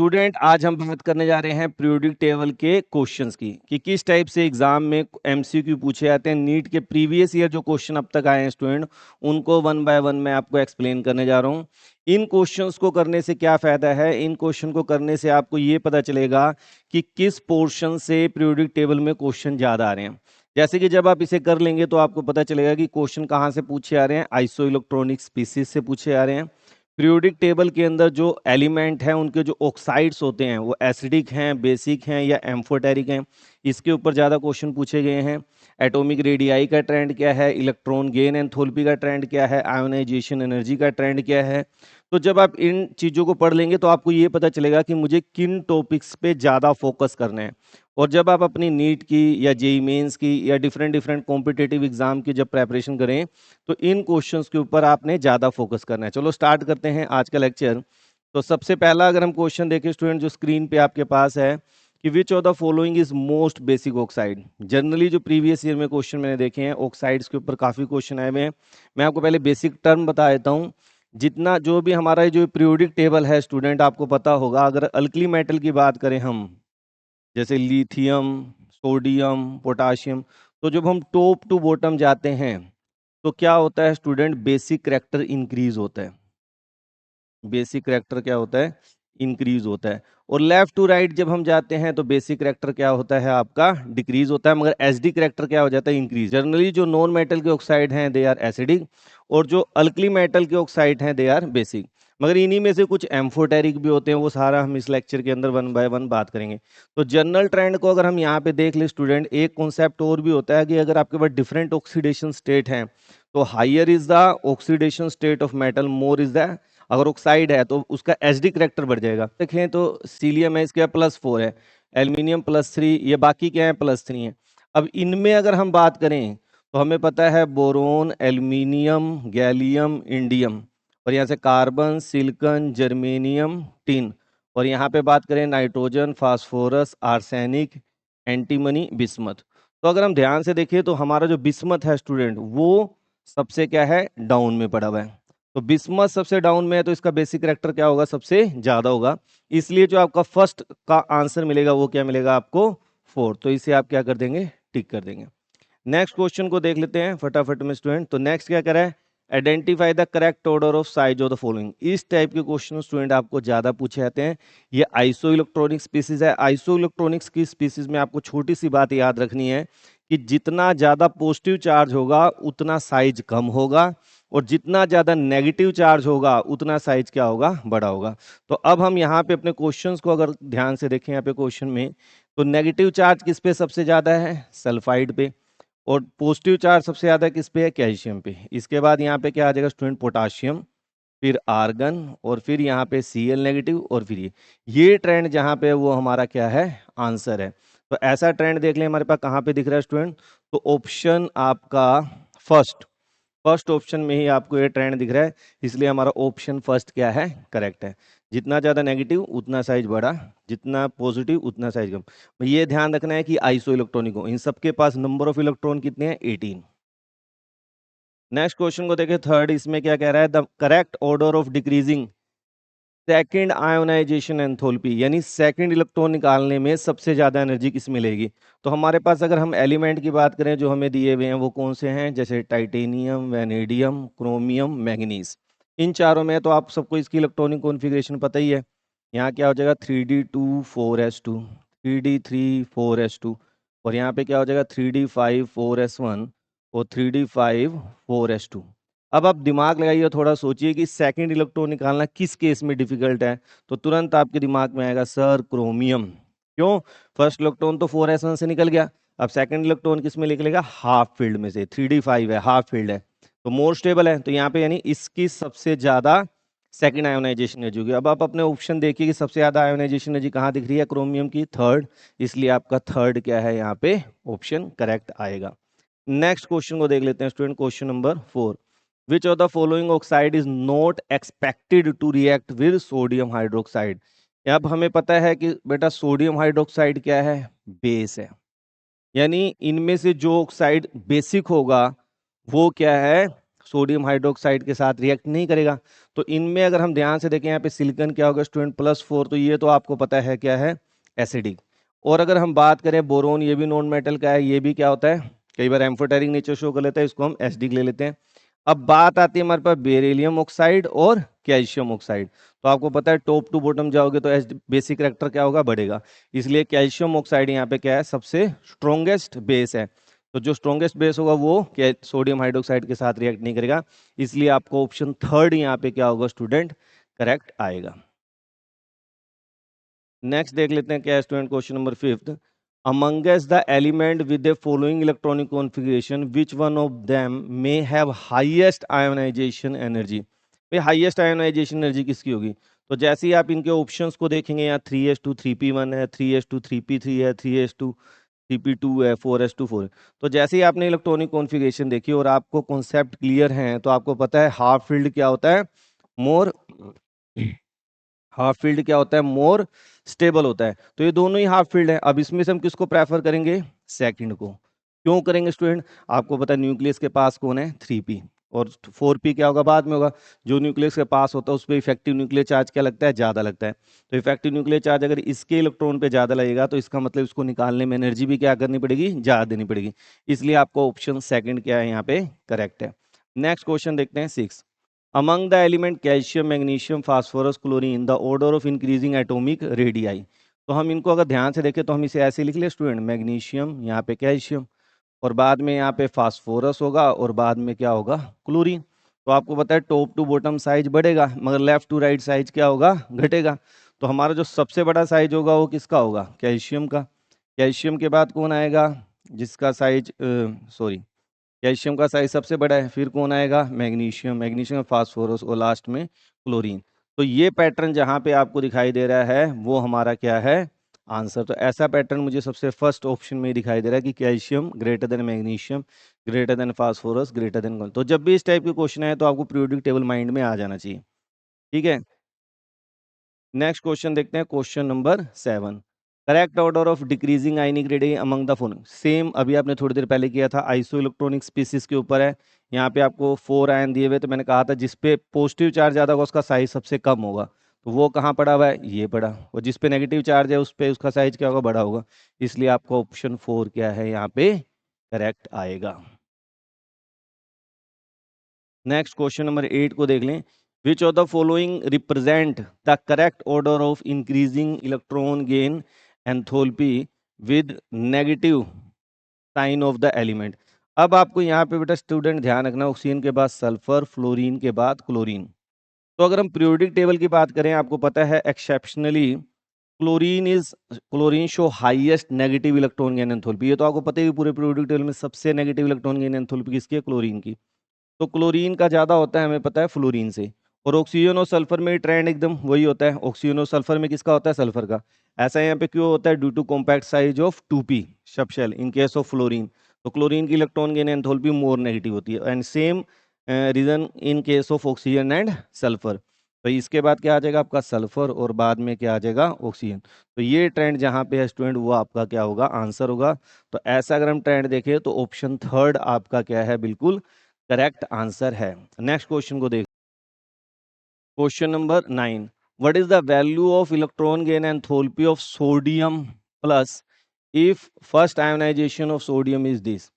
Student आज हम बात करने जा रहे हैं पीरियोडिक टेबल के क्वेश्चंस की कि किस टाइप से एग्जाम में एमसीक्यू पूछे जाते हैं। नीट के प्रीवियस ईयर जो क्वेश्चन अब तक आए हैं स्टूडेंट, उनको वन बाय वन मैं आपको एक्सप्लेन करने जा रहा हूं। इन क्वेश्चंस को करने से क्या फायदा है, इन क्वेश्चन को करने से आपको ये पता चलेगा कि किस पोर्शन से पीरियोडिक टेबल में क्वेश्चन ज्यादा आ रहे हैं। जैसे कि जब आप इसे कर लेंगे तो आपको पता चलेगा कि क्वेश्चन कहाँ से पूछे आ रहे हैं, आइसो इलेक्ट्रॉनिक स्पीसीज से पूछे आ रहे हैं। पीरियोडिक टेबल के अंदर जो एलिमेंट हैं उनके जो ऑक्साइड्स होते हैं वो एसिडिक हैं, बेसिक हैं या एम्फोटेरिक हैं, इसके ऊपर ज़्यादा क्वेश्चन पूछे गए हैं। एटॉमिक रेडियाई का ट्रेंड क्या है, इलेक्ट्रॉन गेन एंथैल्पी का ट्रेंड क्या है, आयोनाइजेशन एनर्जी का ट्रेंड क्या है। तो जब आप इन चीज़ों को पढ़ लेंगे तो आपको ये पता चलेगा कि मुझे किन टॉपिक्स पे ज़्यादा फोकस करना है। और जब आप अपनी नीट की या जेई मेंस की या डिफरेंट डिफरेंट कॉम्पिटिटिव एग्जाम की जब प्रेपरेशन करें तो इन क्वेश्चंस के ऊपर आपने ज़्यादा फोकस करना है। चलो स्टार्ट करते हैं आज का लेक्चर। तो सबसे पहला अगर हम क्वेश्चन देखें स्टूडेंट, जो स्क्रीन पे आपके पास है कि विच of the following is most basic oxide. Generally जो प्रीवियस ईयर में क्वेश्चन मैंने देखे हैं ऑक्साइड्स के ऊपर काफ़ी क्वेश्चन आए हुए हैं। मैं आपको पहले बेसिक टर्म बता देता हूँ। जितना जो भी हमारा जो पीरियोडिक टेबल है स्टूडेंट, आपको पता होगा अगर अल्कली मेटल की बात करें हम, जैसे लिथियम, सोडियम, पोटाशियम, तो जब हम टॉप टू बॉटम जाते हैं तो क्या होता है स्टूडेंट, बेसिक करैक्टर इंक्रीज होता है। बेसिक करैक्टर क्या होता है, इंक्रीज होता है। और लेफ्ट टू राइट जब हम जाते हैं तो बेसिक करैक्टर क्या होता है आपका, डिक्रीज होता है। मगर एसडी करैक्टर क्या हो जाता है, इंक्रीज। जनरली जो नॉन मेटल के ऑक्साइड हैं दे आर एसिडिक, और जो अल्कली मेटल के ऑक्साइड हैं दे आर बेसिक। मगर इन्हीं में से कुछ एम्फोटेरिक भी होते हैं, वो सारा हम इस लेक्चर के अंदर वन बाय वन बात करेंगे। तो जनरल ट्रेंड को अगर हम यहाँ पे देख ले स्टूडेंट, एक कॉन्सेप्ट और भी होता है कि अगर आपके पास डिफरेंट ऑक्सीडेशन स्टेट हैं तो higher is the oxidation state of metal, more is the, अगर ऑक्साइड है तो उसका एसडी करैक्टर बढ़ जाएगा। देखें तो सीलियम है, इसके +4 है, एल्यूमिनियम +3, ये बाकी क्या है, +3 है। अब इनमें अगर हम बात करें तो हमें पता है बोरोन, एल्यूमिनियम, गैलियम, इंडियम, और यहाँ से कार्बन, सिलिकॉन, जर्मेनियम, टिन, और यहाँ पे बात करें nitrogen, phosphorus, arsenic, antimony, bismuth. तो अगर हम ध्यान से देखें तो हमारा जो बिस्मथ है स्टूडेंट वो सबसे क्या है, डाउन में पड़ा हुआ है। तो बिस्मथ सबसे डाउन में है तो इसका बेसिक करैक्टर क्या होगा, सबसे ज्यादा होगा। इसलिए जो आपका फर्स्ट का आंसर मिलेगा वो क्या मिलेगा आपको, 4। तो इसे आप क्या कर देंगे, टिक कर देंगे। नेक्स्ट क्वेश्चन को देख लेते हैं फटाफट में स्टूडेंट। तो नेक्स्ट क्या करा है, identify the correct order of size of the following. इस टाइप के क्वेश्चन स्टूडेंट आपको ज्यादा पूछे जाते हैं। ये आइसो इलेक्ट्रॉनिक स्पीसीज है। आइसो इलेक्ट्रॉनिक्स की स्पीसीज में आपको छोटी सी बात याद रखनी है कि जितना ज्यादा पॉजिटिव चार्ज होगा उतना साइज कम होगा, और जितना ज्यादा नेगेटिव चार्ज होगा उतना साइज क्या होगा, बड़ा होगा। तो अब हम यहाँ पे अपने क्वेश्चंस को अगर ध्यान से देखें यहाँ पे क्वेश्चन में, तो नेगेटिव चार्ज किस पे सबसे ज्यादा है, सल्फाइड पे, और पॉजिटिव चार्ज सबसे ज्यादा किस पे है, कैल्शियम पे। इसके बाद यहाँ पे क्या आ जाएगा स्टूडेंट, पोटाशियम, फिर आर्गन, और फिर यहाँ पे Cl नेगेटिव, और फिर ये ट्रेंड जहाँ पे वो हमारा क्या है, आंसर है। तो ऐसा ट्रेंड देख लें हमारे पास कहाँ पे दिख रहा है स्टूडेंट, तो ऑप्शन आपका फर्स्ट ऑप्शन में ही आपको ये ट्रेंड दिख रहा है, इसलिए हमारा ऑप्शन फर्स्ट क्या है, करेक्ट है। जितना ज्यादा नेगेटिव उतना साइज बड़ा, जितना पॉजिटिव उतना साइज कम। ये ध्यान रखना है कि आइसो इलेक्ट्रॉनिक हो, इन सबके पास नंबर ऑफ इलेक्ट्रॉन कितने हैं, 18। नेक्स्ट क्वेश्चन को देखें थर्ड, इसमें क्या कह रहा है, the correct order of decreasing second ionisation enthalpy, यानी सेकंड इलेक्ट्रॉन निकालने में सबसे ज्यादा एनर्जी किस मिलेगी। तो हमारे पास अगर हम एलिमेंट की बात करें जो हमें दिए हुए हैं वो कौन से हैं, जैसे टाइटेनियम, वैनेडियम, क्रोमियम, मैग्नीज। इन चारों में तो आप सबको इसकी इलेक्ट्रॉनिक कॉन्फ़िगरेशन पता ही है। यहाँ क्या हो जाएगा, 3d2 4s2, 3d3 4s2, और यहाँ पे क्या हो जाएगा 3d5 4s1 और 3d5 4s2। अब आप दिमाग लगाइए, थोड़ा सोचिए कि सेकंड इलेक्ट्रॉन निकालना किस केस में डिफिकल्ट है। तो तुरंत आपके दिमाग में आएगा सर क्रोमियम। क्यों, फर्स्ट इलेक्ट्रॉन तो 4s1 से निकल गया, अब सेकंड इलेक्ट्रॉन किस में निकलेगा, हाफ फील्ड में से, 3d5 है, हाफ फील्ड है, तो मोर स्टेबल है। तो यहाँ पे यानी इसकी सबसे ज्यादा सेकंड आयोनाइजेशन एनर्जी होगी। अब आप अपने ऑप्शन देखिए कि सबसे ज्यादा आयोनाइजेशन एनर्जी कहाँ दिख रही है, क्रोमियम की, थर्ड, इसलिए आपका थर्ड क्या है यहाँ पे ऑप्शन करेक्ट आएगा। नेक्स्ट क्वेश्चन को देख लेते हैं student, question number 4। Which of the following oxide is not expected to react with sodium hydroxide? अब हमें पता है कि बेटा सोडियम हाइड्रोक्साइड क्या है, बेस है। यानी इनमें से जो ऑक्साइड बेसिक होगा वो क्या है, सोडियम हाइड्रोक्साइड के साथ रिएक्ट नहीं करेगा। तो इनमें अगर हम ध्यान से देखें यहाँ पे सिलिकॉन क्या होगा स्टूडेंट +4, तो ये तो आपको पता है क्या है, एसिडिक। और अगर हम बात करें बोरोन, ये भी नॉन मेटल का है, ये भी क्या होता है, कई बार एम्फोटेरिक नेचर शो कर लेता है, इसको हम एसिडिक ले लेते हैं। अब बात आती है हमारे पास बेरिलियम ऑक्साइड और कैल्शियम ऑक्साइड। तो आपको पता है टॉप टू बॉटम जाओगे तो बेसिक करेक्टर क्या होगा, बढ़ेगा। इसलिए कैल्शियम ऑक्साइड यहाँ पे क्या है, सबसे स्ट्रॉन्गेस्ट बेस है। तो जो स्ट्रॉन्गेस्ट बेस होगा वो सोडियम हाइड्रोक्साइड के साथ रिएक्ट नहीं करेगा। इसलिए आपको ऑप्शन थर्ड यहाँ पे क्या होगा स्टूडेंट, करेक्ट आएगा। नेक्स्ट देख लेते हैं क्या है student, question number 5th। amongst the element with the following electronic configuration which one of them may have highest ionization energy। भाई हाईएस्ट आयोनाइजेशन एनर्जी किसकी होगी? तो जैसे ही आप इनके ऑप्शंस को देखेंगे, यहाँ 3s2 3p1 है, 3s2 3p3 है, 3s2 3p2 है, 4s2 4 है। तो जैसे ही आपने इलेक्ट्रॉनिक कॉन्फ़िगरेशन देखी और आपको कॉन्सेप्ट क्लियर है, तो आपको पता है हाफ फील्ड क्या होता है, मोर हाफ फील्ड क्या होता है, मोर स्टेबल होता है। तो ये दोनों ही हाफ फील्ड है। अब इसमें से हम किसको प्रेफर करेंगे, सेकंड को। क्यों करेंगे स्टूडेंट, आपको पता है न्यूक्लियस के पास कौन है, 3p, और 4p क्या होगा, बाद में होगा। जो न्यूक्लियस के पास होता है उस पर इफेक्टिव न्यूक्लियर चार्ज क्या लगता है, ज्यादा लगता है। तो इफेक्टिव न्यूक्लियर चार्ज अगर इसके इलेक्ट्रॉन पे ज्यादा लगेगा तो इसका मतलब इसको निकालने में एनर्जी भी क्या करनी पड़ेगी, ज्यादा देनी पड़ेगी। इसलिए आपको ऑप्शन सेकंड क्या है यहाँ पे करेक्ट है। नेक्स्ट क्वेश्चन देखते हैं 6। among the element calcium magnesium phosphorus chlorine the order of increasing atomic radii। तो हम इनको अगर ध्यान से देखें तो हम इसे ऐसे लिख ले स्टूडेंट, मैग्नीशियम, यहाँ पे कैल्शियम, और बाद में यहाँ पे फास्फोरस होगा, और बाद में क्या होगा, क्लोरीन। तो आपको पता है टॉप टू बॉटम साइज बढ़ेगा मगर लेफ्ट टू राइट साइज क्या होगा, घटेगा। तो हमारा जो सबसे बड़ा साइज होगा वो किसका होगा, कैल्शियम का। कैल्शियम के बाद कौन आएगा, जिसका साइज सॉरी कैल्शियम का साइज सबसे बड़ा है, फिर कौन आएगा, मैग्नीशियम, मैग्नीशियम फास्फोरस, और लास्ट में क्लोरीन। तो ये पैटर्न जहां पे आपको दिखाई दे रहा है वो हमारा क्या है, आंसर। तो ऐसा पैटर्न मुझे सबसे फर्स्ट ऑप्शन में दिखाई दे रहा है कि calcium greater than magnesium greater than phosphorus greater than. तो जब भी इस टाइप के क्वेश्चन है तो आपको पीरियोडिक टेबल माइंड में आ जाना चाहिए, ठीक है। नेक्स्ट क्वेश्चन देखते हैं, question number 7। Correct order of decreasing ionic radius among the following. Same अभी आपने थोड़ी देर पहले किया था, आइसो इलेक्ट्रॉनिक स्पीसीज के ऊपर है। यहाँ पे आपको 4 आयन दिए हुए, तो मैंने कहा था जिसपे पॉजिटिव चार्ज ज्यादा होगा उसका साइज सबसे कम होगा। तो वो कहाँ पड़ा हुआ है, ये पड़ा। और जिसपे नेगेटिव चार्ज है उस पे उसका साइज क्या होगा, बड़ा होगा। इसलिए आपका ऑप्शन 4 क्या है यहाँ पे करेक्ट आएगा। नेक्स्ट क्वेश्चन नंबर 8 को देख लें। Which of the following represent the correct order of increasing electron gain enthalpy with negative sign of the element. अब आपको यहाँ पे बेटा स्टूडेंट ध्यान रखना, ऑक्सीजन के बाद सल्फर, फ्लोरीन के बाद क्लोरीन। तो अगर हम पीरियोडिक टेबल की बात करें, आपको पता है exceptionally chlorine show highest negative electron gain enthalpy. ये तो आपको पता है कि पूरे पीरियोडिक टेबल में सबसे नेगेटिव इलेक्ट्रॉन गेन एंथैल्पी किसकी है, क्लोरीन की। तो क्लोरीन का ज्यादा होता है, हमें पता है, फ्लोरीन से। और ऑक्सीजन और सल्फर में ट्रेंड एकदम वही होता है, ऑक्सीजन और सल्फर में किसका होता है, सल्फर का। ऐसा यहाँ पे क्यों होता है, due to compact size of 2p sub shell in case of fluorine. तो क्लोरीन की electron gain enthalpy more negative होती है, and same reason in case of oxygen and sulphur. तो इसके बाद क्या आ जाएगा आपका सल्फर, और बाद में क्या आ जाएगा, ऑक्सीजन। तो ये ट्रेंड जहाँ पे है स्टूडेंट वो आपका क्या होगा, आंसर होगा। तो ऐसा अगर हम ट्रेंड देखें तो ऑप्शन थर्ड आपका क्या है, बिल्कुल करेक्ट आंसर है। नेक्स्ट क्वेश्चन को देख, question number 9। What is the value of electron gain enthalpy of sodium plus if first ionisation of sodium is this.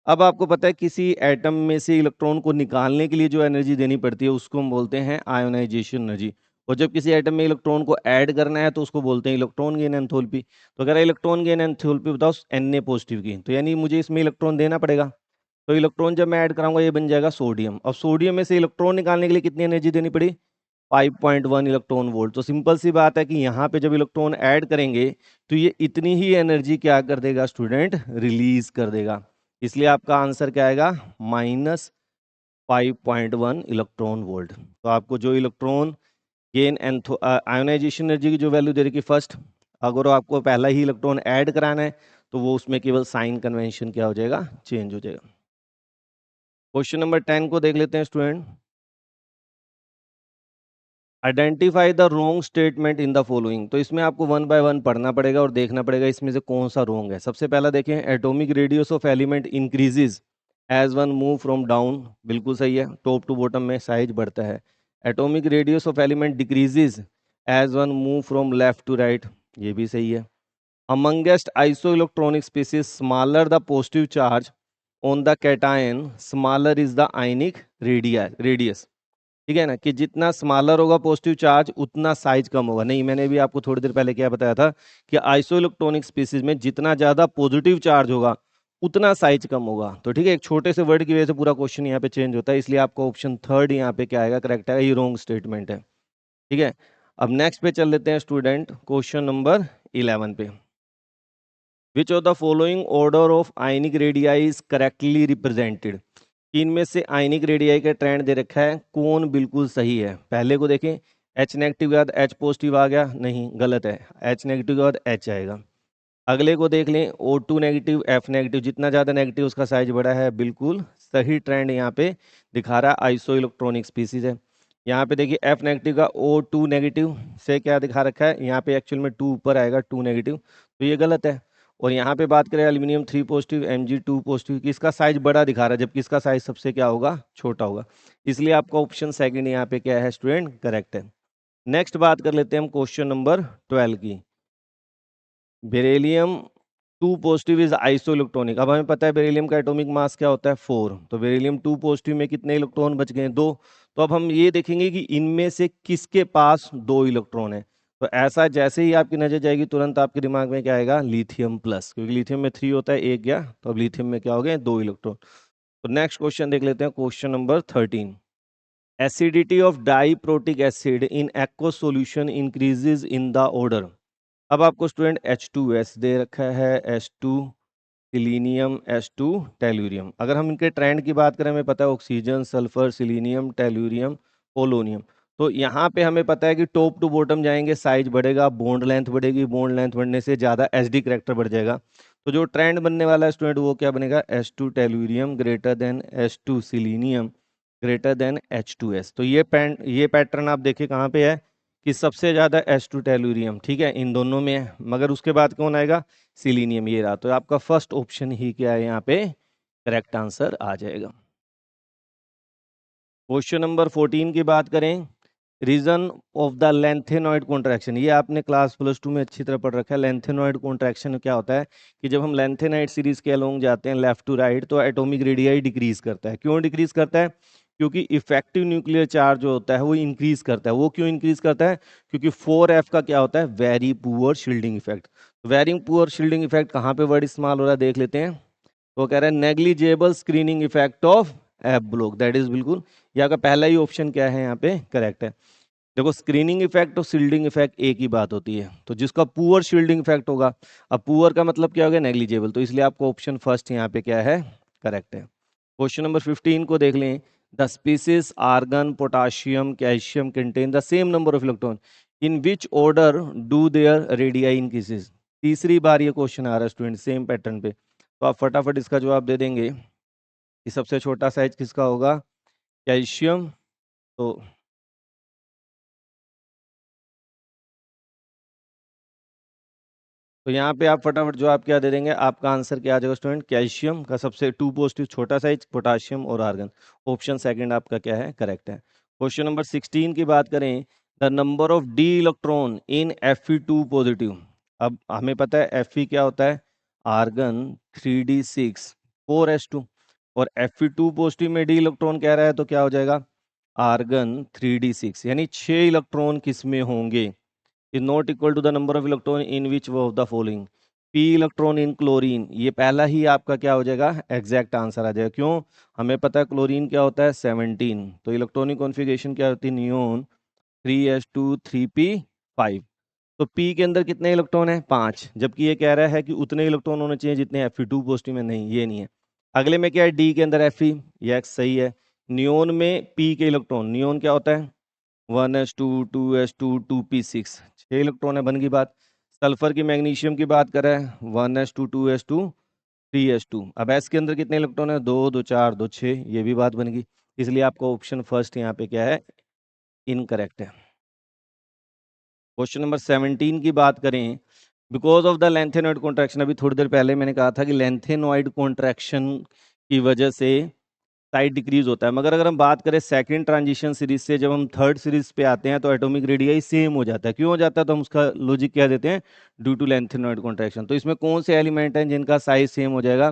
अब आपको पता है किसी एटम में से इलेक्ट्रॉन को निकालने के लिए जो एनर्जी देनी पड़ती है उसको हम बोलते हैं आयोनाइजेशन एनर्जी। और जब किसी एटम में इलेक्ट्रॉन को ऐड करना है तो उसको बोलते हैं इलेक्ट्रॉन गेन एंथैल्पी। तो अगर इलेक्ट्रॉन गेन एंथैल्पी बताओ Na पॉजिटिव की, तो यानी मुझे इसमें इलेक्ट्रॉन देना पड़ेगा। तो इलेक्ट्रॉन जब मैं ऐड कराऊंगा ये बन जाएगा सोडियम। अब सोडियम में से इलेक्ट्रॉन निकालने के लिए कितनी एनर्जी देनी पड़ी, 5.1 इलेक्ट्रॉन वोल्ट। तो सिंपल सी बात है कि यहाँ पे जब इलेक्ट्रॉन ऐड करेंगे तो ये इतनी ही एनर्जी क्या कर देगा स्टूडेंट, रिलीज कर देगा। इसलिए आपका आंसर क्या आएगा, -5.1 इलेक्ट्रॉन वोल्ट। तो आपको जो इलेक्ट्रॉन गेन आयोनाइजेशन एनर्जी की जो वैल्यू दे रखी फर्स्ट, अगर आपको पहला ही इलेक्ट्रॉन ऐड कराना है तो वो उसमें केवल साइन कन्वेंशन क्या हो जाएगा, चेंज हो जाएगा। क्वेश्चन नंबर 10 को देख लेते हैं student. Identify the wrong statement in the following. तो इसमें आपको वन बाय वन पढ़ना पड़ेगा और देखना पड़ेगा इसमें से कौन सा रॉन्ग है। सबसे पहला देखें, atomic radius of element increases as one move from down, बिल्कुल सही है, टॉप टू बॉटम में साइज बढ़ता है। Atomic radius of element decreases as one move from left to right, ये भी सही है। Amongst isoelectronic species smaller the positive charge on the cation smaller is the ionic radius. ठीक है ना, कि जितना स्मॉलर होगा पॉजिटिव चार्ज उतना साइज कम होगा। नहीं, मैंने भी आपको थोड़ी देर पहले क्या बताया था कि आइसोइलेक्ट्रॉनिक स्पीसीज में जितना ज्यादा पॉजिटिव चार्ज होगा उतना साइज कम होगा। तो ठीक है, एक छोटे से वर्ड की वजह से पूरा क्वेश्चन यहाँ पे चेंज होता है, इसलिए आपका ऑप्शन थर्ड यहाँ पे क्या आएगा, करेक्ट आएगा, ये रॉन्ग स्टेटमेंट है। ठीक है, अब नेक्स्ट पे चल लेते हैं स्टूडेंट, क्वेश्चन नंबर 11 पे। विच of the following order of ionic radii is correctly represented. इनमें से आयनिक रेडियाई का ट्रेंड दे रखा है, कौन बिल्कुल सही है। पहले को देखें, H नेगेटिव के बाद H पॉजिटिव आ गया, नहीं गलत है, H नेगेटिव के बाद H आएगा। अगले को देख लें, O2 नेगेटिव F नेगेटिव, जितना ज़्यादा नेगेटिव उसका साइज बड़ा है, बिल्कुल सही ट्रेंड यहाँ पे दिखा रहा है, आइसो इलेक्ट्रॉनिक स्पीसीज है। यहाँ पे देखिए F नेगेटिव का O2 नेगेटिव से क्या दिखा रखा है, यहाँ पे एक्चुअल में 2 ऊपर आएगा, 2 नेगेटिव, तो ये गलत है। और यहाँ पे बात करें एल्यूमिनियम 3 पॉजिटिव Mg2 पॉजिटिव की, इसका साइज बड़ा दिखा रहा है, जबकि इसका साइज सबसे क्या होगा, छोटा होगा। इसलिए आपका ऑप्शन सेकंड यहाँ पे क्या है स्टूडेंट, करेक्ट है। नेक्स्ट बात कर लेते हैं हम क्वेश्चन नंबर 12 की। Beryllium 2 positive is isoelectronic. अब हमें पता है बेरिलियम का एटॉमिक मास क्या होता है, 4। तो बेरिलियम 2 पॉजिटिव में कितने इलेक्ट्रॉन बच गए, 2। तो अब हम ये देखेंगे कि इनमें से किसके पास 2 इलेक्ट्रॉन है। तो ऐसा जैसे ही आपकी नजर जाएगी तुरंत आपके दिमाग में क्या आएगा, लिथियम प्लस, क्योंकि लिथियम में 3 होता है, एक गया, तो अब लिथियम में क्या हो गए, 2 इलेक्ट्रॉन। तो नेक्स्ट क्वेश्चन देख लेते हैं, question number 13। Acidity of diprotic acid in aqueous solution increases in the order. अब आपको स्टूडेंट H2S दे रखा है, H2 सिलीनियम, H2 टेलुरियम। अगर हम इनके ट्रेंड की बात करें, हमें पता है oxygen, sulphur, selenium, tellurium, polonium. तो यहाँ पे हमें पता है कि टॉप टू बॉटम जाएंगे साइज बढ़ेगा, बॉन्ड लेंथ बढ़ेगी, बॉन्ड लेंथ बढ़ने से ज़्यादा SD करैक्टर बढ़ जाएगा। तो जो ट्रेंड बनने वाला है स्टूडेंट वो क्या बनेगा, H2 tellurium greater than H2 selenium greater than H2S। तो ये पैटर्न आप देखिए कहाँ पे है कि सबसे ज़्यादा H2 टेलुरियम, ठीक है, इन दोनों में है, मगर उसके बाद कौन आएगा, सिलीनियम, ये रहा। तो आपका फर्स्ट ऑप्शन ही क्या है यहाँ पे, करेक्ट आंसर आ जाएगा। क्वेश्चन नंबर 14 की बात करें, reason of the lanthanoid contraction. ये आपने क्लास +2 में अच्छी तरह पढ़ रखा है। लेंथेनॉइड कॉन्ट्रैक्शन क्या होता है कि जब हम लेंथेनाइड सीरीज के अलोंग जाते हैं लेफ्ट टू राइट तो एटॉमिक रेडियाई डिक्रीज करता है। क्यों डिक्रीज करता है, क्योंकि इफेक्टिव न्यूक्लियर चार्ज जो होता है वो इंक्रीज करता है। वो क्यों इंक्रीज करता है, क्योंकि 4F का क्या होता है, very poor shielding effect. Very poor shielding effect कहाँ पे वर्ड इस्तेमाल हो रहा है देख लेते हैं। वो कह रहा है negligible screening effect of F block, that is बिल्कुल, यहाँ का पहला ही ऑप्शन क्या है यहाँ पे, करेक्ट है। देखो स्क्रीनिंग इफेक्ट और शील्डिंग इफेक्ट एक ही बात होती है, तो जिसका पुअर शील्डिंग इफेक्ट होगा, अब पुअर का मतलब क्या हो गया, नेग्लिजेबल, तो इसलिए आपको ऑप्शन फर्स्ट यहाँ पे क्या है, करेक्ट है। क्वेश्चन नंबर 15 को देख लें, the species argon, potassium, calcium contain the same number of electron, in which order do their radii increases. तीसरी बार ये क्वेश्चन आ रहा है स्टूडेंट सेम पैटर्न पे, तो आप फटाफट इसका जवाब दे देंगे कि सबसे छोटा साइज किसका होगा, कैल्शियम। तो यहाँ पे आप फटाफट जवाब क्या दे देंगे, आपका आंसर क्या आ जाएगा स्टूडेंट, कैल्शियम का सबसे 2 पॉजिटिव छोटा साइज, पोटाशियम और आर्गन। ऑप्शन सेकंड आपका क्या है, करेक्ट है। क्वेश्चन नंबर 16 की बात करें, the number of D electron in Fe2 positive. अब हमें पता है Fe क्या होता है, आर्गन 3d6 4s2, और Fe2 पॉजिटिव में डी इलेक्ट्रॉन कह रहा है तो क्या हो जाएगा, आर्गन 3d6, यानी 6 इलेक्ट्रॉन किस में होंगे, is not equal to the number of electron in which of the following, p electron in chlorine, ये पहला ही आपका क्या हो जाएगा, एग्जैक्ट आंसर आ जाएगा। क्यों, हमें पता है क्लोरीन क्या होता है 17, तो इलेक्ट्रॉनिक कॉन्फ़िगरेशन क्या होती है, नियोन 3s2 3p5। तो p के अंदर कितने इलेक्ट्रॉन है, 5, जबकि ये कह रहा है कि उतने इलेक्ट्रॉन होने चाहिए जितने Fe2 पॉजिटिव में, नहीं ये नहीं है। अगले में क्या है, डी के अंदर Fe, ये सही है। नियोन में p के इलेक्ट्रॉन, नियोन क्या होता है 1s2 2s2 2p6, 6 इलेक्ट्रॉन है, बन की बात। सल्फर की मैग्नीशियम की बात करें 1s2 2s2 3s2, अब एस के अंदर कितने इलेक्ट्रॉन है, 2 2 4 2 6, ये भी बात बन गई। इसलिए आपका ऑप्शन फर्स्ट यहाँ पे क्या है, इनकरेक्ट है। क्वेश्चन नंबर 17 की बात करें, because of the lanthanoid contraction, अभी थोड़ी देर पहले मैंने कहा था कि लेंथेनॉइड कॉन्ट्रैक्शन की वजह से साइज डिक्रीज होता है। मगर अगर हम बात करें सेकंड ट्रांजिशन सीरीज से, जब हम थर्ड सीरीज पे आते हैं तो एटॉमिक रेडियाई सेम हो जाता है। क्यों हो जाता है? तो हम उसका लॉजिक क्या देते हैं, ड्यू टू लेंथेनॉइड कॉन्ट्रैक्शन। तो इसमें कौन से एलिमेंट हैं जिनका साइज सेम हो जाएगा?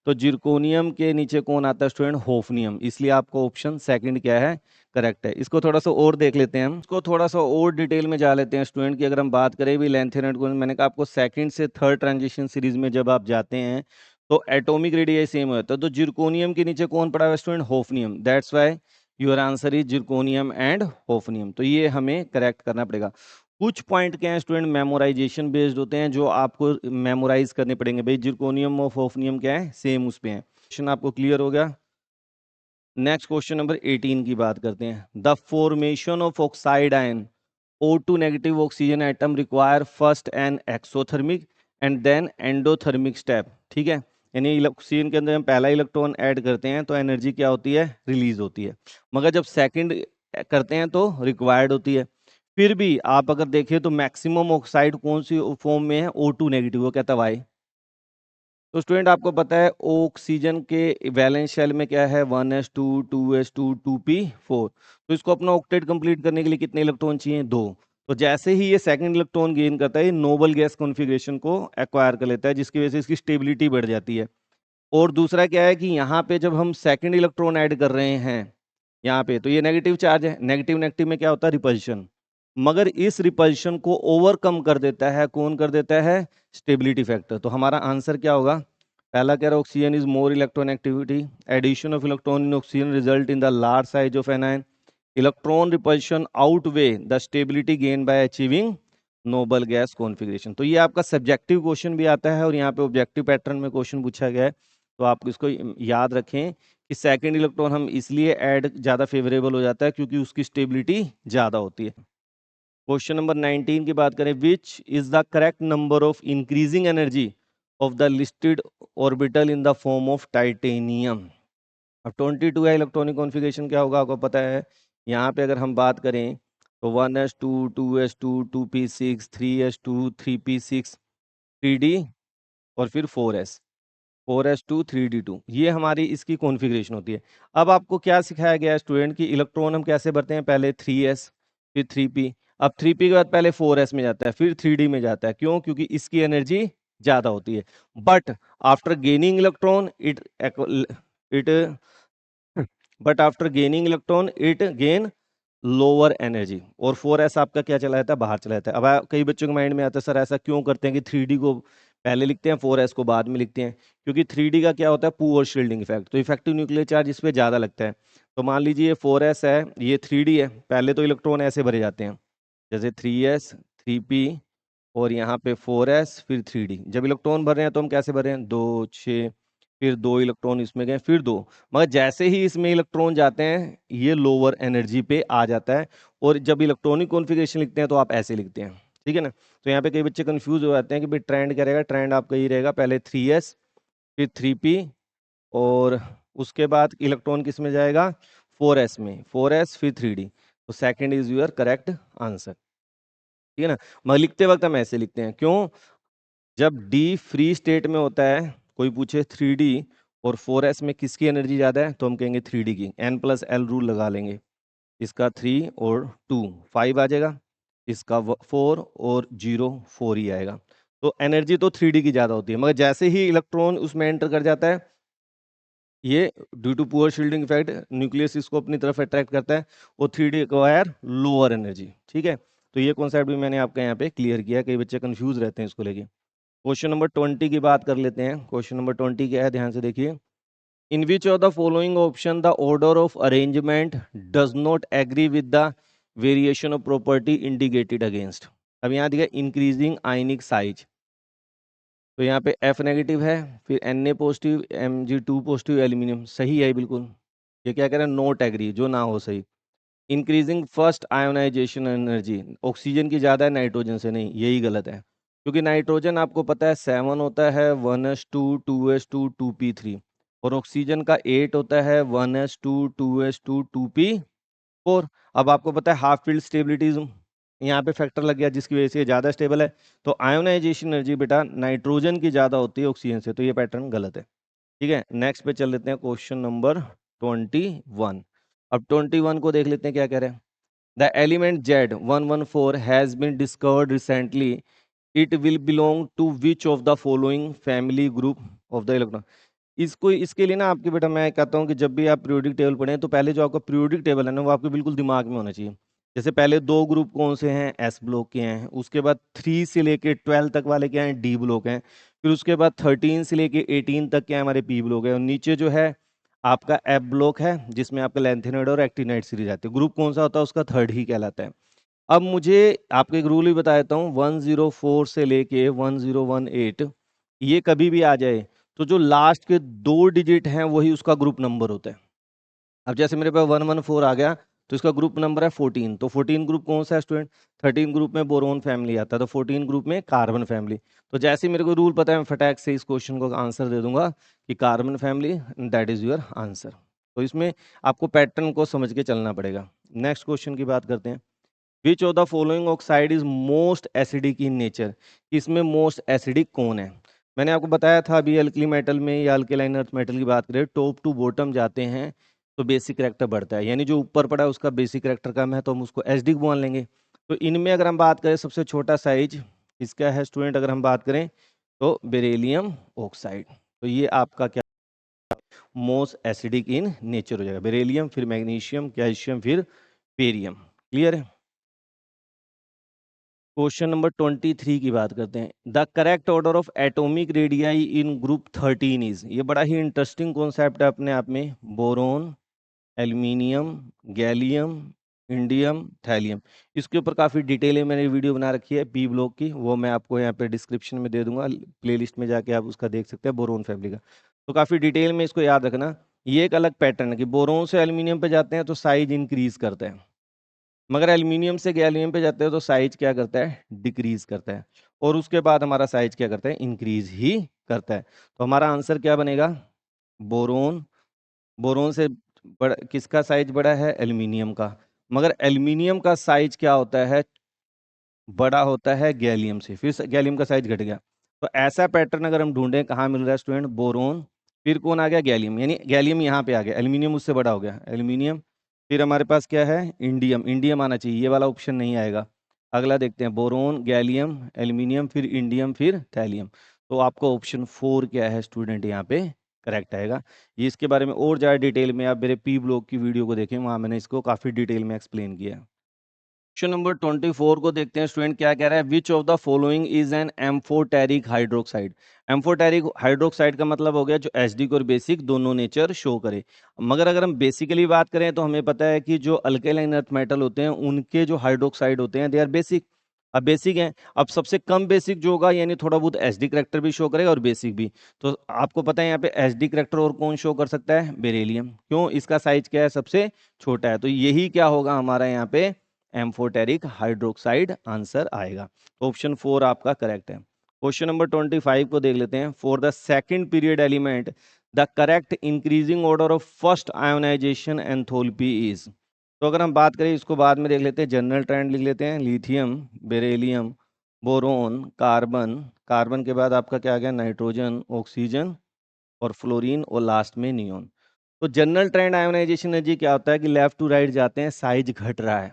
तो जिरकोनियम के नीचे कौन आता है स्टूडेंट? होफनियम। इसलिए आपको ऑप्शन सेकंड क्या है, करेक्ट है। इसको थोड़ा सा और देख लेते हैं हम, इसको थोड़ा सा और डिटेल में जा लेते हैं स्टूडेंट की। अगर हम बात करें भी लेंथेनॉइड को, मैंने कहा आपको सेकंड से थर्ड ट्रांजिशन सीरीज में जब आप जाते हैं तो एटॉमिक रेडियाई सेम होता है। तो जिरकोनियम के नीचे कौन पड़ा हुआ है student? Hafnium. That's why your answer is zirconium and hafnium. तो ये हमें करेक्ट करना पड़ेगा। कुछ पॉइंट क्या है स्टूडेंट, मेमोराइजेशन बेस्ड होते हैं, जो आपको मेमोराइज करने पड़ेंगे। भाई जिरकोनियम और होफनियम क्या है, सेम उस पे है। क्वेश्चन आपको क्लियर हो गया? नेक्स्ट क्वेश्चन नंबर 18 की बात करते हैं। The formation of oxide ion O2 negative oxygen atom require first an exothermic and then endothermic step. ठीक है, यानी ऑक्सीजन के अंदर हम पहला इलेक्ट्रॉन ऐड करते हैं तो एनर्जी क्या होती है, रिलीज होती है। मगर जब सेकंड करते हैं तो रिक्वायर्ड होती है। फिर भी आप अगर देखें तो मैक्सिमम ऑक्साइड कौन सी फॉर्म में है? O2 negative. वो कहता है वाई? तो स्टूडेंट आपको पता है ऑक्सीजन के वैलेंस शेल में क्या है, 1s2 2s2 2p4। तो इसको अपना ऑक्टेट कंप्लीट करने के लिए कितने इलेक्ट्रॉन चाहिए? 2। तो जैसे ही ये सेकंड इलेक्ट्रॉन गेन करता है, ये नोबल गैस कॉन्फ़िगरेशन को एक्वायर कर लेता है, जिसकी वजह से इसकी स्टेबिलिटी बढ़ जाती है। और दूसरा क्या है कि यहाँ पे जब हम सेकंड इलेक्ट्रॉन ऐड कर रहे हैं यहाँ पे, तो ये नेगेटिव चार्ज है। नेगेटिव नेगेटिव में क्या होता है? रिपल्शन। मगर इस रिपल्शन को ओवरकम कर देता है, कौन कर देता है? Stability factor. तो हमारा आंसर क्या होगा? पहला कह रहा है oxygen is more electron activity, addition of electron in oxygen result in the large size of anion, electron repulsion outweigh the stability gain by achieving noble gas configuration. तो ये आपका सब्जेक्टिव क्वेश्चन भी आता है और यहाँ पे ऑब्जेक्टिव पैटर्न में क्वेश्चन पूछा गया है। तो आप इसको याद रखें कि सेकंड इलेक्ट्रॉन हम इसलिए ऐड ज़्यादा फेवरेबल हो जाता है क्योंकि उसकी स्टेबिलिटी ज़्यादा होती है। क्वेश्चन नंबर 19 की बात करें, which is the correct number of increasing energy of the listed orbital in the form of titanium? अब 22 है, इलेक्ट्रॉनिक कॉन्फ़िगरेशन क्या होगा आपको पता है। यहाँ पे अगर हम बात करें तो 1s2 2s2 2p6 3s2 3p6 3d और फिर 4s2 3d2, ये हमारी इसकी कॉन्फ़िगरेशन होती है। अब आपको क्या सिखाया गया है स्टूडेंट की इलेक्ट्रॉन हम कैसे भरते हैं, पहले 3s फिर 3p। अब 3p के बाद पहले 4s में जाता है, फिर 3d में जाता है। क्यों? क्योंकि इसकी एनर्जी ज़्यादा होती है। But after gaining electron it but after gaining electron it gain lower energy. और 4s आपका क्या चला जाता है, बाहर चला जाता है। अब कई बच्चों के माइंड में आता है सर ऐसा क्यों करते हैं कि 3d को पहले लिखते हैं 4s को बाद में लिखते हैं? क्योंकि 3d का क्या होता है, पुअर शील्डिंग इफेक्ट। तो इफेक्टिव न्यूक्लियर चार्ज इस पर ज़्यादा लगता है। तो मान लीजिए 4s है, ये 3d है, पहले तो इलेक्ट्रॉन ऐसे भरे जाते हैं जैसे 3s 3p और यहाँ पे 4s फिर 3d। जब इलेक्ट्रॉन भर रहे हैं तो हम कैसे भर रहे हैं, 2 6 फिर 2 इलेक्ट्रॉन इसमें गए फिर 2। मगर जैसे ही इसमें इलेक्ट्रॉन जाते हैं ये लोअर एनर्जी पे आ जाता है। और जब इलेक्ट्रॉनिक कॉन्फ़िगरेशन लिखते हैं तो आप ऐसे लिखते हैं, ठीक है ना। तो यहाँ पे कई बच्चे कंफ्यूज हो जाते हैं कि भाई ट्रेंड क्या रहेगा। ट्रेंड आपका ये रहेगा, पहले 3s फिर 3p और उसके बाद इलेक्ट्रॉन किस में जाएगा, 4s में, 4s फिर 3d। तो second is your correct answer, ठीक है ना। मगर लिखते वक्त हम ऐसे लिखते हैं, क्यों? जब d फ्री स्टेट में होता है, कोई पूछे 3d और 4s में किसकी एनर्जी ज़्यादा है, तो हम कहेंगे 3d की। n+l रूल लगा लेंगे, इसका 3 और 2 5 आ जाएगा, इसका 4 और 0 4 ही आएगा। तो एनर्जी तो 3d की ज़्यादा होती है। मगर जैसे ही इलेक्ट्रॉन उसमें एंटर कर जाता है, ये due to poor shielding effect nucleus इसको अपनी तरफ अट्रैक्ट करता है और 3d एक्वायर लोअर एनर्जी, ठीक है। तो ये कॉन्सेप्ट भी मैंने आपका यहाँ पे क्लियर किया, कई बच्चे कंफ्यूज रहते हैं इसको लेके। क्वेश्चन नंबर 20 की बात कर लेते हैं। क्वेश्चन नंबर 20 क्या है, ध्यान से देखिए। In which of the following option the order of arrangement does not agree with the variation of property indicated against? अब यहाँ दिया इंक्रीजिंग आयनिक साइज, तो यहाँ पे F नेगेटिव है, फिर Na positive Mg2 positive aluminium, सही है बिल्कुल। ये क्या कह रहे हैं, नोट एग्री, जो ना हो सही। Increasing first ionisation energy, oxygen की ज़्यादा है नाइट्रोजन से नहीं, यही गलत है। क्योंकि नाइट्रोजन आपको पता है 7 होता है 1s2 2s2 2p3 और ऑक्सीजन का 8 होता है 1s2 2s2 2p4। अब आपको पता है हाफ फील्ड स्टेबिलिटीज यहाँ पे फैक्टर लग गया जिसकी वजह से ज़्यादा स्टेबल है। तो आयोनाइजेशन एनर्जी बेटा नाइट्रोजन की ज़्यादा होती है ऑक्सीजन से, तो ये पैटर्न गलत है। ठीक है, नेक्स्ट पे चल लेते हैं क्वेश्चन नंबर 21। अब 21 को देख लेते हैं क्या कह रहे हैं। The element Z114 has been discovered recently, it will belong to which of the following family group of the electron. इसको इसके लिए ना आपके बेटा मैं कहता हूँ कि जब भी आप पीरियोडिक टेबल पढ़ें तो पहले जो आपका पीरियोडिक टेबल है ना वो आपके बिल्कुल दिमाग में होना चाहिए। जैसे पहले दो ग्रुप कौन से हैं, एस ब्लॉक के हैं, उसके बाद 3 से लेके 12 तक वाले क्या हैं, डी ब्लॉक हैं, फिर उसके बाद 13 से लेके 18 तक क्या हमारे पी ब्लॉक है, और नीचे जो है आपका एफ ब्लॉक है जिसमें आपका लैंथेनोइड और एक्टिनाइड सीरीज आती है। ग्रुप कौन सा होता है, उसका थर्ड ही कहलाता है। अब मुझे आपको एक रूल भी बता देता हूँ, 104 से लेके 1018 ये कभी भी आ जाए तो जो लास्ट के 2 डिजिट हैं वही उसका ग्रुप नंबर होता है। अब जैसे मेरे पास 114 आ गया तो इसका ग्रुप नंबर है 14, तो 14 ग्रुप कौन सा है स्टूडेंट, 13 ग्रुप में बोरोन फैमिली आता है, तो 14 ग्रुप में कार्बन फैमिली। तो जैसे ही मेरे को रूल पता है मैं फटाक से इस क्वेश्चन को आंसर दे दूंगा कि carbon family, that is your answer. तो इसमें आपको पैटर्न को समझ के चलना पड़ेगा। नेक्स्ट क्वेश्चन की बात करते हैं। विच of the following oxide is most acidic in nature, इसमें मोस्ट एसिडिक कौन है। मैंने आपको बताया था अभी अल्कली मेटल में या अल्केलाइन अर्थ मेटल की बात करें टॉप टू बॉटम जाते हैं तो बेसिक करैक्टर बढ़ता है, यानी जो ऊपर पड़ा है उसका बेसिक करैक्टर कम है तो हम उसको एसिडिक मान लेंगे। तो इनमें अगर हम बात करें सबसे छोटा साइज इसका है स्टूडेंट, अगर हम बात करें तो बेरिलियम ऑक्साइड। तो ये आपका क्या मोस्ट एसिडिक इन नेचर हो जाएगा, बेरिलियम, फिर मैग्नीशियम, कैल्शियम, फिर बेरियम। क्लियर है। क्वेश्चन नंबर 23 की बात करते हैं। The correct order of atomic radii in group 13 is, ये बड़ा ही इंटरेस्टिंग कॉन्सेप्ट है अपने आप में। Boron, aluminium, gallium, indium, thallium. इसके ऊपर काफ़ी डिटेल में मैंने वीडियो बना रखी है पी ब्लॉक की, वो मैं आपको यहाँ पे डिस्क्रिप्शन में दे दूंगा, प्लेलिस्ट में जाके आप उसका देख सकते हैं बोरोन फैमिली का। तो काफ़ी डिटेल में इसको याद रखना। ये एक अलग पैटर्न है कि बोरोन से एल्यूमिनियम पे जाते हैं तो साइज इंक्रीज करते हैं, मगर एल्यूमिनियम से गैलियम पे जाते हो तो साइज क्या करता है, डिक्रीज करता है, और उसके बाद हमारा साइज क्या करता है, इंक्रीज ही करता है। तो हमारा आंसर क्या बनेगा, बोरोन। बोरोन से किसका साइज बड़ा है, एल्यूमिनियम का, मगर एल्यूमिनियम का साइज क्या होता है, बड़ा होता है गैलियम से, फिर गैलियम का साइज घट गया। तो ऐसा पैटर्न अगर हम ढूंढें कहाँ मिल रहा है स्टूडेंट, बोरोन, फिर कौन आ गया, गैलियम, यानी गैलियम यहाँ पे आ गया, एल्यूमिनियम उससे बड़ा हो गया, एल्यूमिनियम, फिर हमारे पास क्या है, इंडियम, इंडियम आना चाहिए, ये वाला ऑप्शन नहीं आएगा। अगला देखते हैं, बोरोन, गैलियम, एल्यूमिनियम, फिर इंडियम, फिर थैलियम। तो आपका ऑप्शन 4 क्या है स्टूडेंट, यहाँ पे करेक्ट आएगा। ये इसके बारे में और ज़्यादा डिटेल में आप मेरे पी ब्लॉग की वीडियो को देखें, वहाँ मैंने इसको काफ़ी डिटेल में एक्सप्लेन किया है। क्वेश्चन नंबर 24 को देखते हैं स्टूडेंट, क्या कह रहा है, विच of the following is an amphoteric hydroxide. Amphoteric hydroxide का मतलब हो गया जो एसिडिक और बेसिक दोनों नेचर शो करे। मगर अगर हम बेसिकली बात करें तो हमें पता है कि जो अल्केलाइन अर्थ मेटल होते हैं उनके जो हाइड्रोक्साइड होते हैं दे आर बेसिक। अब बेसिक हैं, अब सबसे कम बेसिक जो होगा यानी थोड़ा बहुत एसिडिक करैक्टर भी शो करेगा और बेसिक भी। तो आपको पता है यहाँ पे एसिडिक करैक्टर और कौन शो कर सकता है, बेरिलियम, क्यों, इसका साइज क्या है, सबसे छोटा है। तो यही क्या होगा हमारा यहाँ पे एम्फोटेरिक हाइड्रोक्साइड आंसर आएगा। ऑप्शन 4 आपका करेक्ट है। क्वेश्चन नंबर 25 को देख लेते हैं। For the second period element the correct increasing order of first ionization enthalpy is. तो अगर हम बात करें इसको बाद में देख लेते हैं, जनरल ट्रेंड लिख लेते हैं, lithium, beryllium, boron, carbon, carbon के बाद आपका क्या आ गया, नाइट्रोजन, ऑक्सीजन और फ्लोरीन, और लास्ट में नियोन। तो जनरल ट्रेंड आयोनाइजेशन एनर्जी क्या होता है कि लेफ्ट टू राइट जाते हैं, साइज घट रहा है,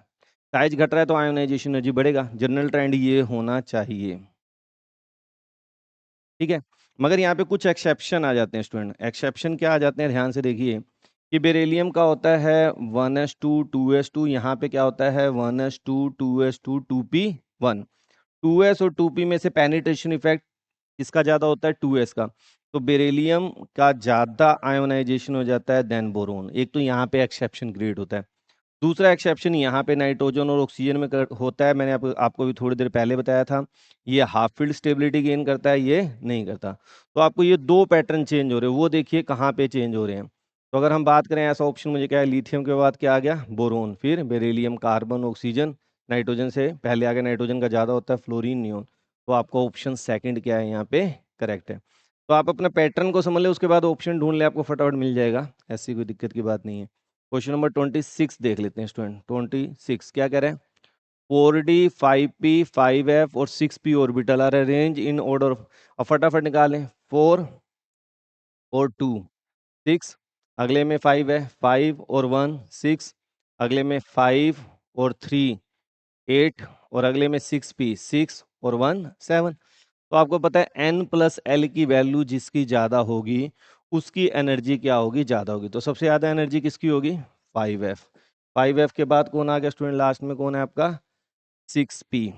साइज घट रहा है तो आयोनाइजेशन एनर्जी बढ़ेगा, जनरल ट्रेंड ये होना चाहिए। ठीक है, मगर यहाँ पे कुछ एक्सेप्शन आ जाते हैं स्टूडेंट। एक्सेप्शन क्या आ जाते हैं, ध्यान से देखिए कि बेरिलियम का होता है 1s2 2s2, यहाँ पे क्या होता है 1s2 2s2 2p1। 2s और 2p में से पेनिट्रेशन इफेक्ट किसका ज्यादा होता है, 2s का। तो बेरिलियम का ज्यादा आयोनाइजेशन हो जाता है देन बोरोन। एक तो यहाँ पे एक्सेप्शन क्रिएट होता है। दूसरा एक्सेप्शन यहाँ पे नाइट्रोजन और ऑक्सीजन में होता है, मैंने आपको भी थोड़ी देर पहले बताया था, ये हाफ फील्ड स्टेबिलिटी गेन करता है, ये नहीं करता। तो आपको ये दो पैटर्न चेंज हो रहे हैं, वो देखिए कहाँ पे चेंज हो रहे हैं। तो अगर हम बात करें ऐसा ऑप्शन मुझे क्या है, लिथियम के बाद क्या आ गया, बोरोन, फिर बेरिलियम, कार्बन, ऑक्सीजन, नाइट्रोजन से पहले आ गया, नाइट्रोजन का ज़्यादा होता है, फ्लोरीन, नियोन। तो आपका ऑप्शन सेकंड क्या है यहाँ पे करेक्ट है। तो आप अपना पैटर्न को समझ ले, उसके बाद ऑप्शन ढूंढ ले, आपको फटाफट मिल जाएगा, ऐसी कोई दिक्कत की बात नहीं है। क्वेश्चन नंबर 26 देख लेते हैं स्टूडेंट। 26 क्या कह रहे हैं, 4d 5p 5f और 6p orbital are arrange in order. अब फटाफट निकालें, 4 और 2 6, अगले में 5 है, 5 और 1 6, अगले में 5 और 3 8 और अगले में 6p 6 और 1 7। तो आपको पता है n प्लस एल की वैल्यू जिसकी ज़्यादा होगी उसकी एनर्जी क्या होगी, ज़्यादा होगी। तो सबसे ज़्यादा एनर्जी किसकी होगी, 5f। 5f के बाद कौन आ गया स्टूडेंट, लास्ट में कौन है आपका 6p।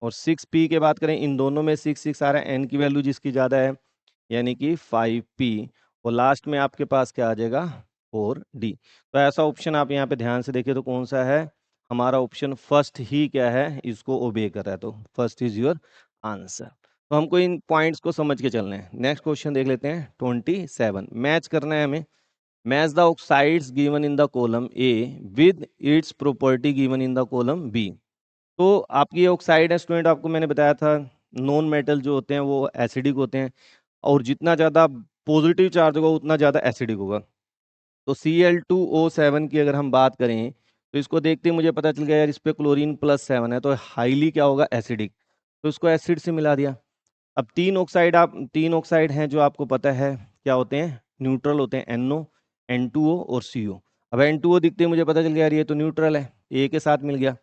और 6p के बाद करें, इन दोनों में 6 6 आ रहा है, n की वैल्यू जिसकी ज़्यादा है यानी कि 5p। और लास्ट में आपके पास क्या आ जाएगा 4d। तो ऐसा ऑप्शन आप यहाँ पे ध्यान से देखिए तो कौन सा है, हमारा ऑप्शन फर्स्ट ही क्या है, इसको ओबे कर रहा है। तो फर्स्ट इज योर आंसर। तो हमको इन पॉइंट्स को समझ के चलना है। नेक्स्ट क्वेश्चन देख लेते हैं 27, मैच करना है हमें। Match the oxides given in the column A with its property given in the column B. तो आपकी ऑक्साइड है स्टूडेंट, आपको मैंने बताया था नॉन मेटल जो होते हैं वो एसिडिक होते हैं, और जितना ज़्यादा पॉजिटिव चार्ज होगा उतना ज़्यादा एसिडिक होगा। तो Cl2O7 की अगर हम बात करें तो इसको देखते ही मुझे पता चल गया यार इस पे क्लोरीन +7 है, तो हाईली क्या होगा, एसिडिक। तो इसको एसिड से मिला दिया। अब तीन ऑक्साइड हैं जो आपको पता है क्या होते हैं, न्यूट्रल होते हैं, NO N2O और CO। अब N2O दिखते ही मुझे पता चल गया यार ये तो न्यूट्रल है, ए के साथ मिल गया।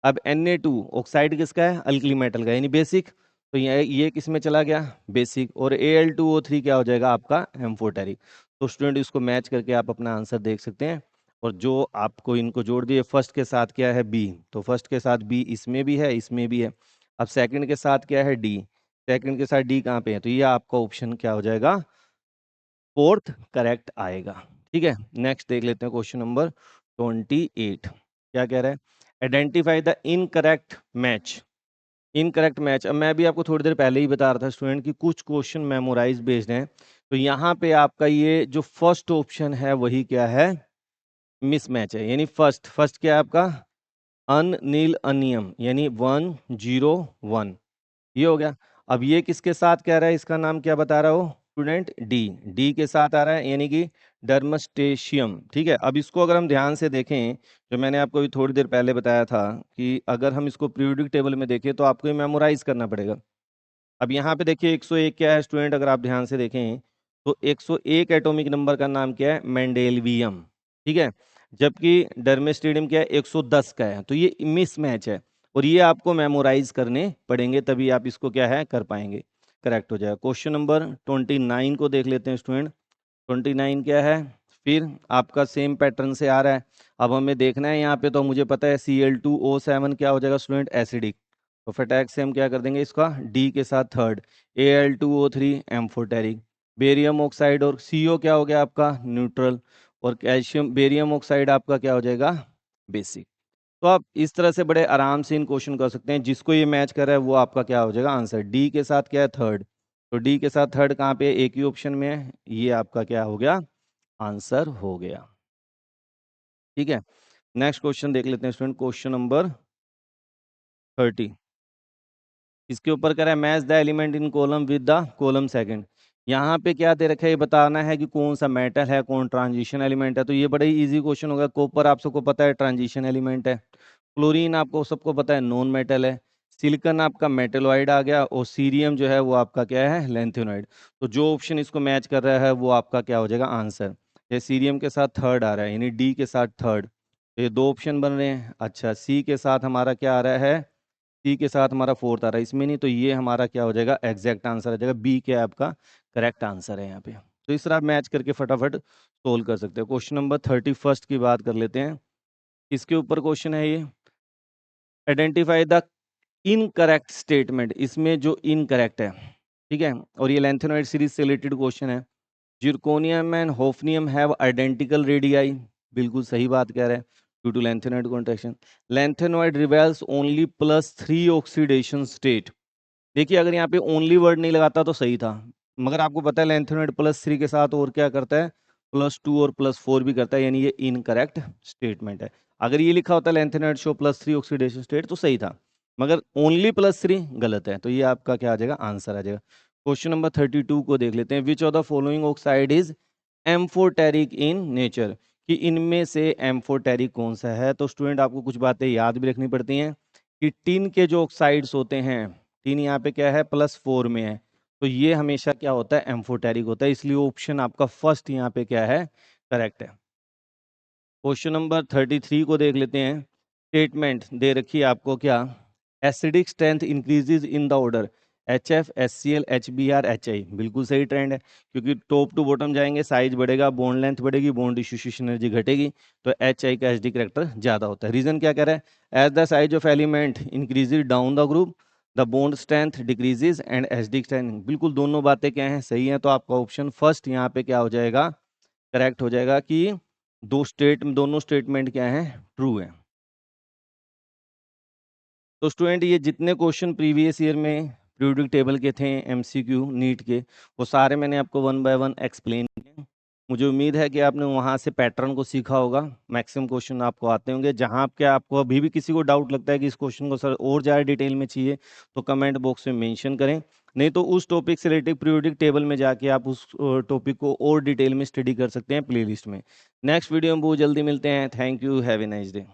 अब Na2 ऑक्साइड किसका है, अल्कली मेटल का यानी बेसिक, तो ये किस में चला गया, बेसिक। और Al2O3 क्या हो जाएगा आपका एम्फोटेरिक। तो स्टूडेंट इसको मैच करके आप अपना आंसर देख सकते हैं। और जो आपको इनको जोड़ दिए, फर्स्ट के साथ क्या है बी, तो फर्स्ट के साथ बी इसमें भी है इसमें भी है। अब सेकंड के साथ क्या है डी, सेकंड के साथ डी कहाँ पे है, तो ये आपका ऑप्शन क्या हो जाएगा, फोर्थ करेक्ट आएगा। ठीक है, नेक्स्ट देख लेते हैं क्वेश्चन नंबर 28। क्या कह रहा है, identify the incorrect match. Incorrect match, अब मैं भी आपको थोड़ी देर पहले ही बता रहा था स्टूडेंट कि कुछ क्वेश्चन मेमोराइज बेस्ड हैं। तो यहाँ पे आपका ये जो फर्स्ट ऑप्शन है वही क्या है, मिसमैच है। यानी फर्स्ट फर्स्ट क्या है आपका, अनिल अनियम यानी 101, ये हो गया। अब ये किसके साथ कह रहा है, इसका नाम क्या बता रहा हो स्टूडेंट, डी, डी के साथ आ रहा है यानी कि डर्मस्टेशियम। ठीक है, अब इसको अगर हम ध्यान से देखें, जो मैंने आपको अभी थोड़ी देर पहले बताया था कि अगर हम इसको पीरियोडिक टेबल में देखें तो आपको ये मेमोराइज करना पड़ेगा। अब यहाँ पे देखिए 101 क्या है स्टूडेंट, अगर आप ध्यान से देखें तो 101 एटॉमिक नंबर का नाम क्या है, मेंडेलवियम। ठीक है, जबकि डर्मेस्टेडियम क्या है 110 का है। तो ये मिसमैच है और ये आपको मेमोराइज करने पड़ेंगे तभी आप इसको क्या है कर पाएंगे, करेक्ट हो जाएगा। क्वेश्चन नंबर 29 को देख लेते हैं स्टूडेंट। 29 क्या है, फिर आपका सेम पैटर्न से आ रहा है। अब हमें देखना है यहाँ पे, तो मुझे पता है Cl2O7 क्या हो जाएगा स्टूडेंट, एसिडिक। तो फटाक से हम क्या कर देंगे इसका, डी के साथ third, Al2O3 amphoteric. Barium oxide और CO क्या हो गया आपका न्यूट्रल, और कैल्शियम बेरियम ऑक्साइड आपका क्या हो जाएगा बेसिक। तो आप इस तरह से बड़े आराम से इन क्वेश्चन कर सकते हैं, जिसको ये मैच कर रहा है वो आपका क्या हो जाएगा आंसर। डी के साथ क्या है थर्ड, तो डी के साथ थर्ड कहाँ पे, एक ही ऑप्शन में है, ये आपका क्या हो गया आंसर हो गया। ठीक है, नेक्स्ट क्वेश्चन देख लेते हैं स्टूडेंट, क्वेश्चन नंबर 30। इसके ऊपर कह रहा है match the element in column with the column second. यहाँ पे क्या दे रखा है, ये बताना है कि कौन सा मेटल है कौन ट्रांजिशन एलिमेंट है। तो ये बड़ा ही इजी क्वेश्चन होगा। कॉपर आप सबको पता है ट्रांजिशन एलिमेंट है, क्लोरीन आपको सबको पता है नॉन मेटल है, सिलिकॉन आपका मेटेलॉइड आ गया, और सीरियम जो है वो आपका क्या है लेंथेनॉइड। तो जो ऑप्शन इसको मैच कर रहा है वो आपका क्या हो जाएगा आंसर। ये सीरियम के साथ थर्ड आ रहा है यानी डी के साथ थर्ड, तो ये दो ऑप्शन बन रहे हैं। अच्छा, सी के साथ हमारा क्या आ रहा है, सी के साथ हमारा फोर्थ आ रहा है, इसमें नहीं, तो ये हमारा क्या हो जाएगा एग्जैक्ट आंसर आ जाएगा, बी क्या है आपका करेक्ट आंसर है यहाँ पे। तो इस तरह आप मैच करके फटाफट सोल्व कर सकते हो। क्वेश्चन नंबर 31 की बात कर लेते हैं। इसके ऊपर क्वेश्चन है ये, आइडेंटिफाई द इनकरेक्ट स्टेटमेंट, इसमें जो इनकरेक्ट है। ठीक है, और ये लेंथेनॉइड सीरीज से रिलेटेड क्वेश्चन है। Zirconium and hafnium have identical radii, बिल्कुल सही बात कह रहे हैं, due to lanthanoid contraction. Lanthanoid reveals only +3 oxidation state. देखिए अगर यहाँ पे ओनली वर्ड नहीं लगाता तो सही था, मगर आपको पता है लेंथेनॉइड +3 के साथ और क्या करता है, +2 और +4 भी करता है, यानी ये इनकरेक्ट स्टेटमेंट है। अगर ये लिखा होता लेंथेनॉइड शो +3 ऑक्सीडेशन स्टेट तो सही था, मगर ओनली +3 गलत है। तो ये आपका क्या आ जाएगा आंसर आ जाएगा। क्वेश्चन नंबर 32 को देख लेते हैं। विच of the following oxide is amphoteric in nature, कि इनमें से एम्फोटेरिक कौन सा है। तो स्टूडेंट आपको कुछ बातें याद भी रखनी पड़ती हैं कि टिन के जो ऑक्साइड्स होते हैं, टिन यहाँ पे क्या है +4 में है, तो ये हमेशा क्या होता है, एम्फोटेरिक होता है, इसलिए ऑप्शन आपका फर्स्ट यहाँ पे क्या है, करेक्ट है। क्वेश्चन नंबर 33 को देख लेते हैं। स्टेटमेंट दे रखी है आपको क्या, acidic strength increases in the order HF HCl HBr HI। बिल्कुल सही ट्रेंड है, क्योंकि टॉप टू बॉटम जाएंगे, साइज बढ़ेगा, बॉन्ड लेंथ बढ़ेगी, बॉन्ड डिसोसिएशन एनर्जी घटेगी, तो HI का एसडी करेक्टर ज़्यादा होता है। रीजन क्या कह रहा है, as the size of element increases down the group the bond strength decreases and acid strength. बिल्कुल दोनों बातें क्या हैं, सही हैं, तो आपका ऑप्शन फर्स्ट यहाँ पे क्या हो जाएगा, करेक्ट हो जाएगा कि दोनों स्टेटमेंट क्या हैं, ट्रू है। तो स्टूडेंट ये जितने क्वेश्चन प्रीवियस ईयर में पीरियोडिक टेबल के थे एमसीक्यू नीट के, वो सारे मैंने आपको वन बाय वन एक्सप्लेन किए। मुझे उम्मीद है कि आपने वहाँ से पैटर्न को सीखा होगा, मैक्सिमम क्वेश्चन आपको आते होंगे। जहाँ आपके आपको अभी भी किसी को डाउट लगता है कि इस क्वेश्चन को सर और ज़्यादा डिटेल में चाहिए, तो कमेंट बॉक्स में मेंशन करें, नहीं तो उस टॉपिक से रिलेटेड पीरियोडिक टेबल में जाके आप उस टॉपिक को और डिटेल में स्टडी कर सकते हैं प्लेलिस्ट में। नेक्स्ट वीडियो में बहुत जल्दी मिलते हैं। Thank you, have a nice day.